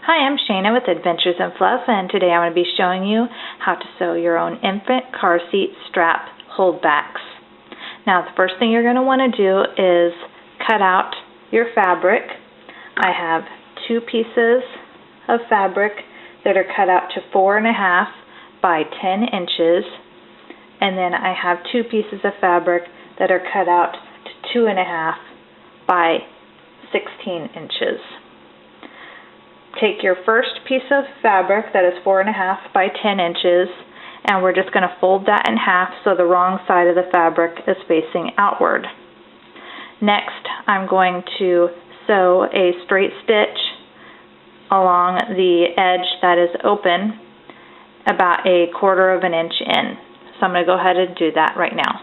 Hi, I'm Shayna with Adventures in Fluff, and today I'm going to be showing you how to sew your own infant car seat strap holdbacks. Now, the first thing you're going to want to do is cut out your fabric. I have 2 pieces of fabric that are cut out to 4.5 by 10 inches, and then I have 2 pieces of fabric that are cut out to 2.5 by 16 inches. Take your first piece of fabric that is 4.5 by 10 inches, and we're just going to fold that in half so the wrong side of the fabric is facing outward. Next, I'm going to sew a straight stitch along the edge that is open about 1/4 inch in. So I'm going to go ahead and do that right now.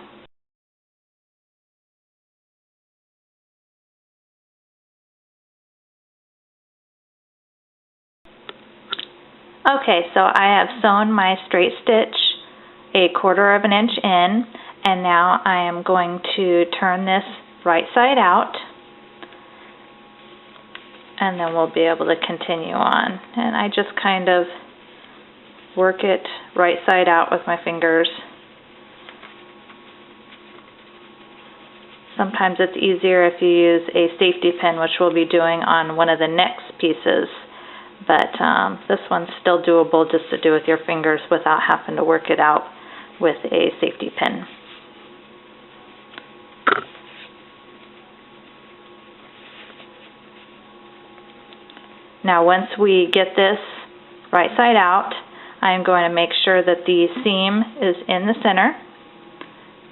Okay, so I have sewn my straight stitch 1/4 inch in, and now I am going to turn this right side out, and then we'll be able to continue on. And I just kind of work it right side out with my fingers. Sometimes it's easier if you use a safety pin, which we'll be doing on one of the next pieces. But this one's still doable just to do with your fingers without having to work it out with a safety pin. Now once we get this right side out, I'm going to make sure that the seam is in the center.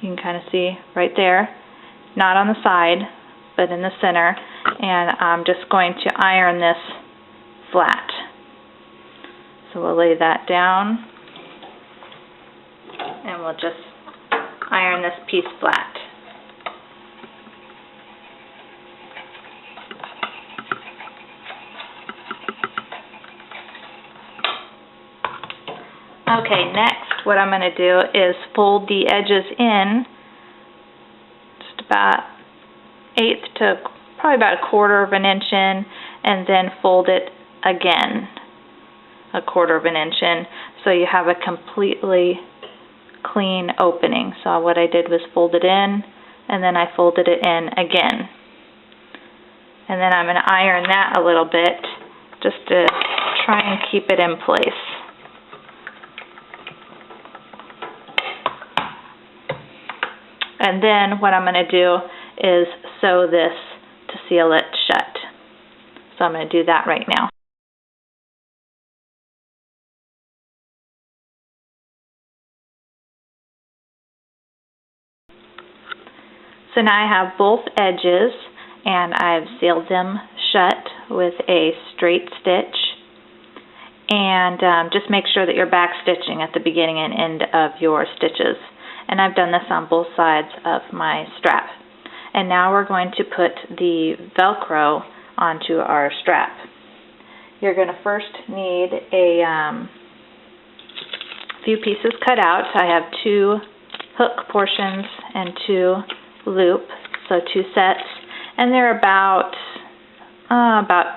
You can kind of see right there, not on the side, but in the center. And I'm just going to iron this flat. So we'll lay that down and we'll just iron this piece flat. Okay, next what I'm going to do is fold the edges in just about 1/8 to probably about 1/4 inch in, and then fold it again 1/4 inch in, so you have a completely clean opening. So what I did was fold it in, and then I folded it in again. And then I'm going to iron that a little bit just to try and keep it in place. And then what I'm going to do is sew this to seal it shut. So I'm going to do that right now. So now I have both edges, and I've sealed them shut with a straight stitch. And just make sure that you're back stitching at the beginning and end of your stitches. And I've done this on both sides of my strap. And now we're going to put the velcro onto our strap. You're going to first need a few pieces cut out. I have 2 hook portions and 2 loop, so 2 sets, and they're about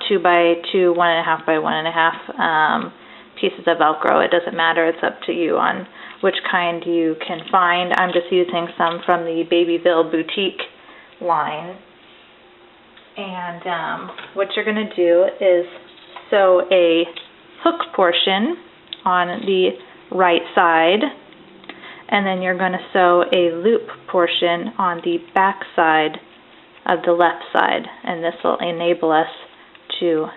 2 by 2, 1.5 by 1.5 pieces of velcro. It doesn't matter, it's up to you on which kind you can find. I'm just using some from the Babyville boutique line. And what you're going to do is sew a hook portion on the right side, and then you're going to sew a loop portion on the back side of the left side, and this will enable us to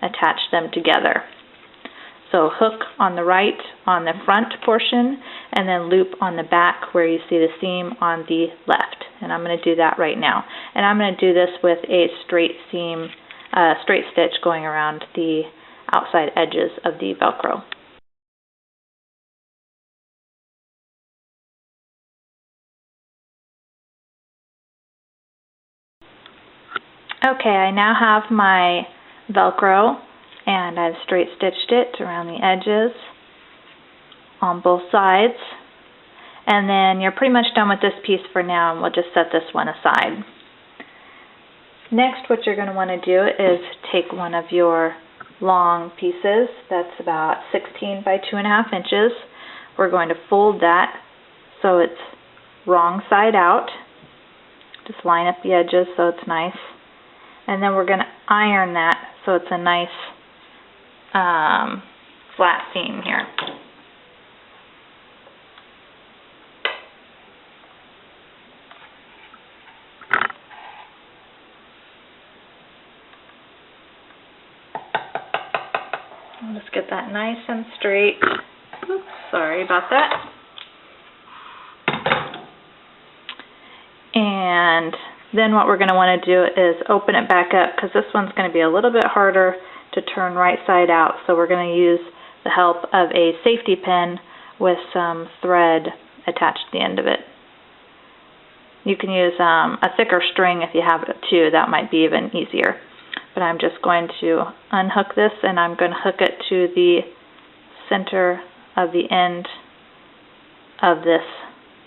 attach them together. So hook on the right on the front portion, and then loop on the back where you see the seam on the left. And I'm going to do that right now. And I'm going to do this with a straight seam, straight stitch going around the outside edges of the velcro. Okay, I now have my velcro, and I've straight stitched it around the edges on both sides. And then you're pretty much done with this piece for now, and we'll just set this one aside. Next, what you're going to want to do is take one of your long pieces. That's about 16 by 2.5 inches. We're going to fold that so it's wrong side out. Just line up the edges so it's nice. And then we're going to iron that so it's a nice flat seam here. I'll just get that nice and straight. Oops, sorry about that. And then what we're going to want to do is open it back up, because this one's going to be a little bit harder to turn right side out. So we're going to use the help of a safety pin with some thread attached to the end of it. You can use a thicker string if you have it too. That might be even easier. But I'm just going to unhook this, and I'm going to hook it to the center of the end of this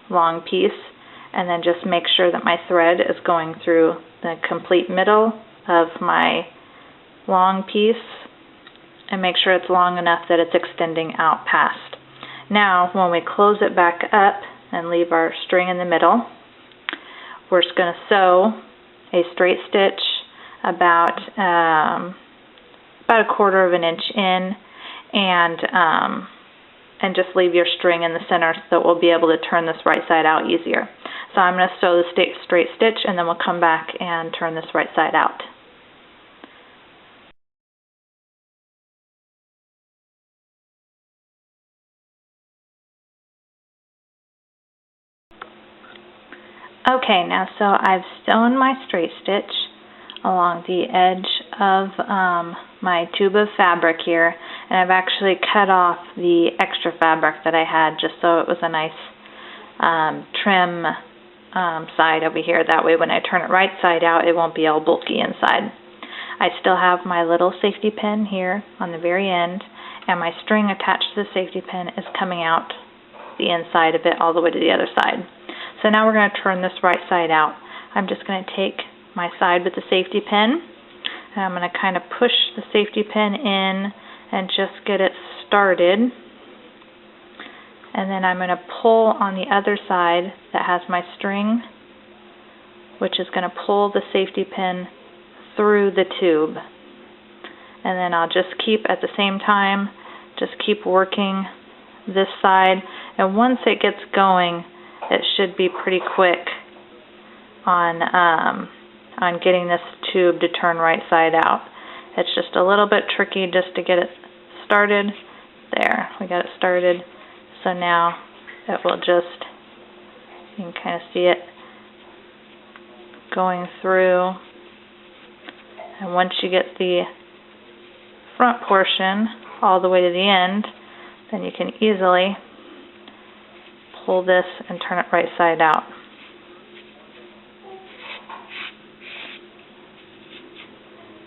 long piece, and then just make sure that my thread is going through the complete middle of my long piece, and make sure it's long enough that it's extending out past. Now when we close it back up and leave our string in the middle, we're just going to sew a straight stitch about a 1/4 inch in, and just leave your string in the center so that we'll be able to turn this right side out easier. So I'm going to sew the straight stitch, and then we'll come back and turn this right side out. Okay, now so I've sewn my straight stitch along the edge of my tube of fabric here, and I've actually cut off the extra fabric that I had just so it was a nice trim side over here. That way when I turn it right side out, it won't be all bulky inside. I still have my little safety pin here on the very end, and my string attached to the safety pin is coming out the inside of it all the way to the other side. So now we're going to turn this right side out. I'm just going to take my side with the safety pin, and I'm going to kind of push the safety pin in and just get it started. And then I'm going to pull on the other side that has my string, which is going to pull the safety pin through the tube. And then I'll just keep, at the same time, just keep working this side. And once it gets going, it should be pretty quick on getting this tube to turn right side out. It's just a little bit tricky just to get it started. There, we got it started. So now it will just, you can kind of see it going through. And once you get the front portion all the way to the end, then you can easily pull this and turn it right side out.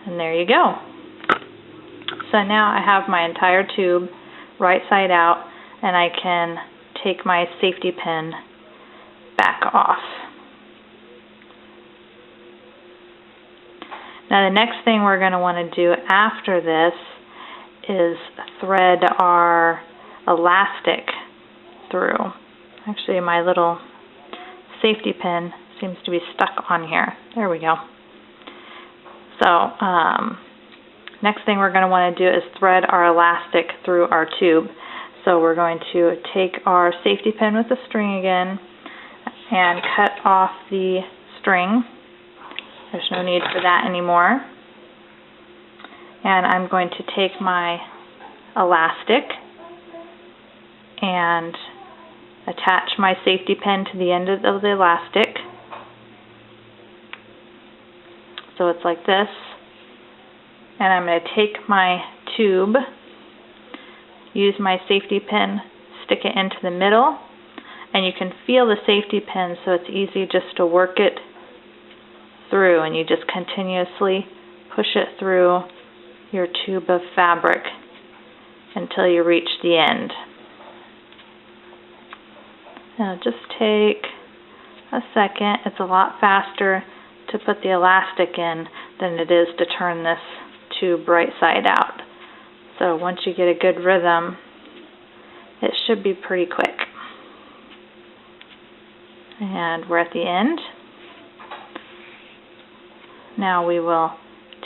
And there you go. So now I have my entire tube right side out, and I can take my safety pin back off. Now the next thing we're going to want to do after this is thread our elastic through. Actually, my little safety pin seems to be stuck on here. There we go. So next thing we're going to want to do is thread our elastic through our tube. So we're going to take our safety pin with the string again and cut off the string. There's no need for that anymore. And I'm going to take my elastic and attach my safety pin to the end of the elastic. So it's like this. And I'm going to take my tube, use my safety pin, stick it into the middle, and you can feel the safety pin, so it's easy just to work it through, and you just continuously push it through your tube of fabric until you reach the end. Now just take a second. It's a lot faster to put the elastic in than it is to turn this tube right side out. So once you get a good rhythm, it should be pretty quick. And we're at the end. Now we will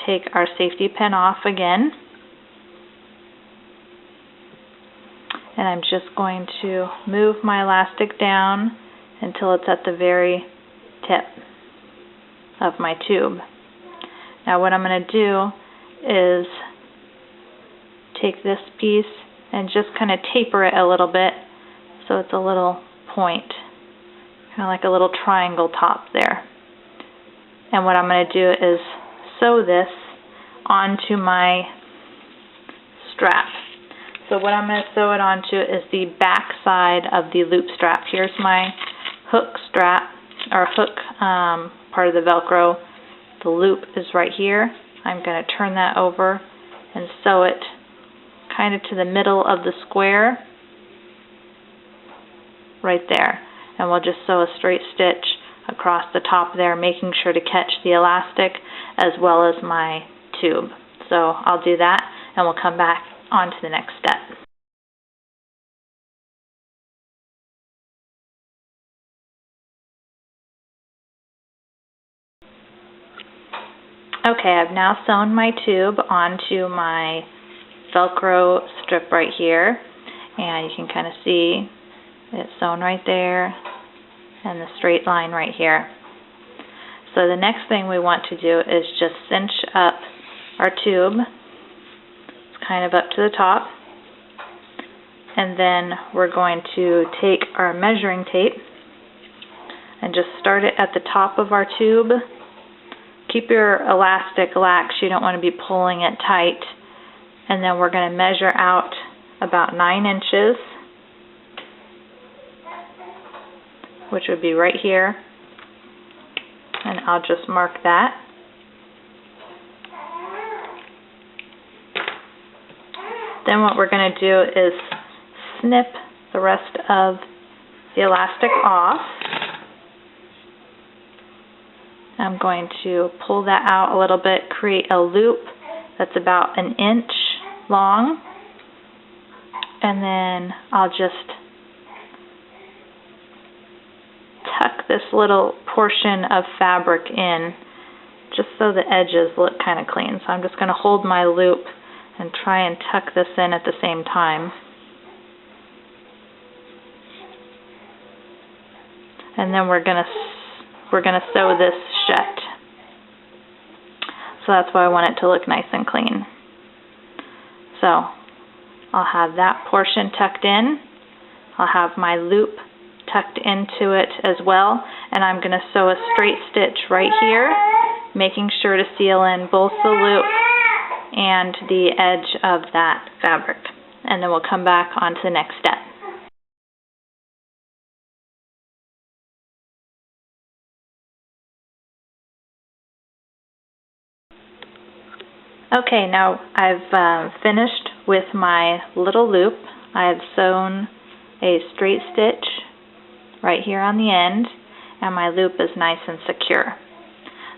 take our safety pin off again. And I'm just going to move my elastic down until it's at the very tip of my tube. Now what I'm going to do is take this piece and just kind of taper it a little bit so it's a little point, kind of like a little triangle top there. And what I'm going to do is sew this onto my strap. So what I'm going to sew it onto is the back side of the loop strap. Here's my hook strap, or hook part of the Velcro. The loop is right here. I'm going to turn that over and sew it kind of to the middle of the square right there. And we'll just sew a straight stitch across the top there, making sure to catch the elastic as well as my tube. So I'll do that and we'll come back on to the next step. Okay, I've now sewn my tube onto my Velcro strip right here, and you can kind of see it's sewn right there and the straight line right here. So the next thing we want to do is just cinch up our tube. It's kind of up to the top, and then we're going to take our measuring tape and just start it at the top of our tube. Keep your elastic lax, you don't want to be pulling it tight. And then we're going to measure out about 9 inches, which would be right here. And I'll just mark that. Then what we're going to do is snip the rest of the elastic off. I'm going to pull that out a little bit, create a loop that's about 1 inch long, and then I'll just tuck this little portion of fabric in just so the edges look kind of clean. So I'm just going to hold my loop and try and tuck this in at the same time. And then we're going to sew this shut. So that's why I want it to look nice and clean. So I'll have that portion tucked in. I'll have my loop tucked into it as well, and I'm going to sew a straight stitch right here, making sure to seal in both the loop and the edge of that fabric. And then we'll come back on to the next step. Okay, now I've finished with my little loop. I've sewn a straight stitch right here on the end, and my loop is nice and secure.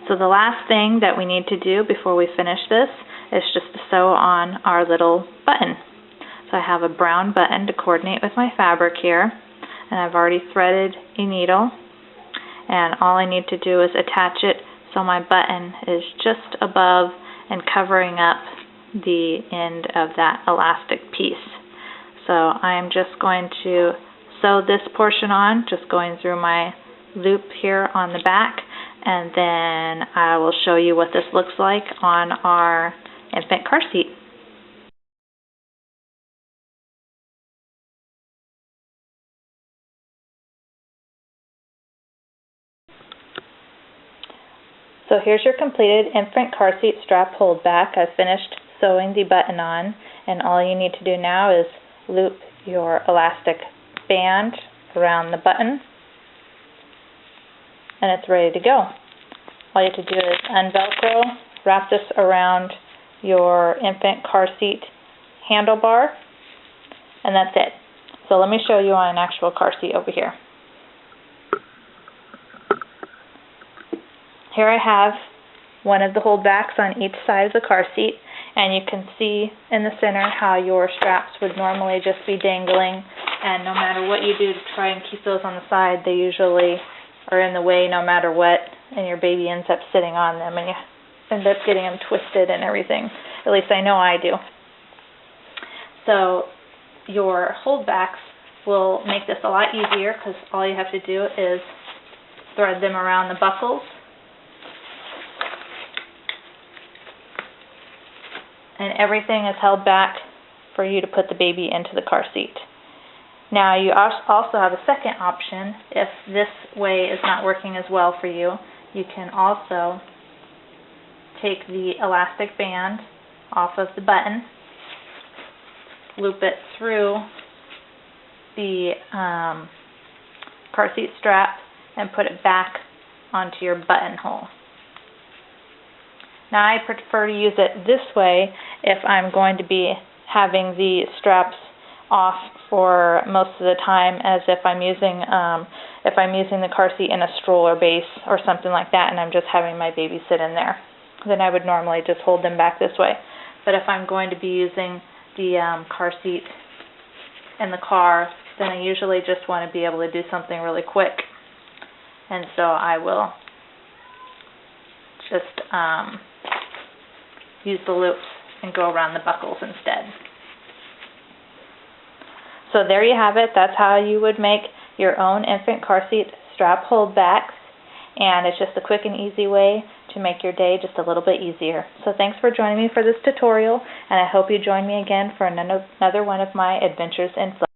So the last thing that we need to do before we finish this is just to sew on our little button. So I have a brown button to coordinate with my fabric here, and I've already threaded a needle, and all I need to do is attach it so my button is just above and covering up the end of that elastic piece. So I'm just going to sew this portion on, just going through my loop here on the back, and then I will show you what this looks like on our infant car seat. So here's your completed infant car seat strap holdback. I've finished sewing the button on, and all you need to do now is loop your elastic band around the button, and it's ready to go. All you have to do is unvelcro, wrap this around your infant car seat handlebar, and that's it. So let me show you on an actual car seat over here. Here I have one of the holdbacks on each side of the car seat, And you can see in the center how your straps would normally just be dangling, and no matter what you do to try and keep those on the side, they usually are in the way no matter what, and your baby ends up sitting on them, and you end up getting them twisted and everything. At least I know I do. So your holdbacks will make this a lot easier, because all you have to do is thread them around the buckles, and everything is held back for you to put the baby into the car seat. Now you also have a second option. If this way is not working as well for you, you can also take the elastic band off of the button, loop it through the car seat strap, and put it back onto your buttonhole. Now I prefer to use it this way if I'm going to be having the straps off for most of the time, as if I'm using the car seat in a stroller base or something like that, and I'm just having my baby sit in there. Then I would normally just hold them back this way. But if I'm going to be using the car seat in the car, then I usually just want to be able to do something really quick, and so I will just use the loops and go around the buckles instead. So there you have it. That's how you would make your own infant car seat strap holdbacks, and it's just a quick and easy way to make your day just a little bit easier. So thanks for joining me for this tutorial, and I hope you join me again for another one of my adventures in Fluff.